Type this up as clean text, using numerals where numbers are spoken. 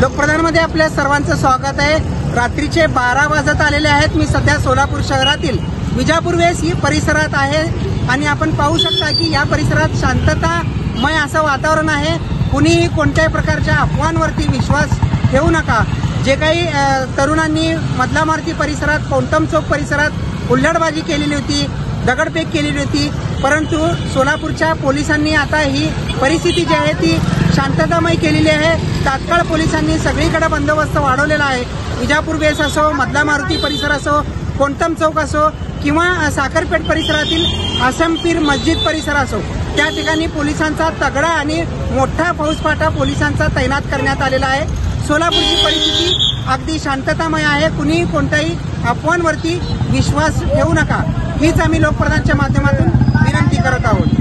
लोकप्रधानमध्ये आपल्या सर्वांचं स्वागत आहे। रात्रीचे 12 वाजत आलेले आहेत। मी सध्या सोलापूर शहरातील विजापूर वेस ही परिसरात आहे आणि आपण पाहू शकता की या परिसरात शांततामय असं वातावरण आहे। कुणीही कोणत्याही प्रकारच्या अफवांवरती विश्वास ठेवू नका। जे काही तरुणांनी मधला मारुती परिसरात, कोंटम चौक परिसरात हुल्लडबाजी केलेली होती, दगडफेक केलेली होती, परंतु सोलापूरच्या पोलिसांनी आता ही परिस्थिती जी आहे ती शांततामय केलेली आहे। तात्काळ पोलिसांनी सगळीकडे बंदोबस्त वाढवलेला आहे। विजापूर वेस असो, मधला मारुती परिसर असो, कोंटम चौक असो किंवा साखरपेठ परिसरातील आसमपीर मस्जिद परिसर असो, त्या ठिकाणी पोलिसांचा तगडा आणि मोठा फौजफाटा पोलिसांचा तैनात करण्यात आलेला आहे। सोलापूरची परिस्थिती अगदी शांततामय आहे। कुणीही कोणत्याही अफवांवरती विश्वास ठेवू नका, हीच आम्ही लोकप्रधानच्या माध्यमातून विनंती करत आहोत।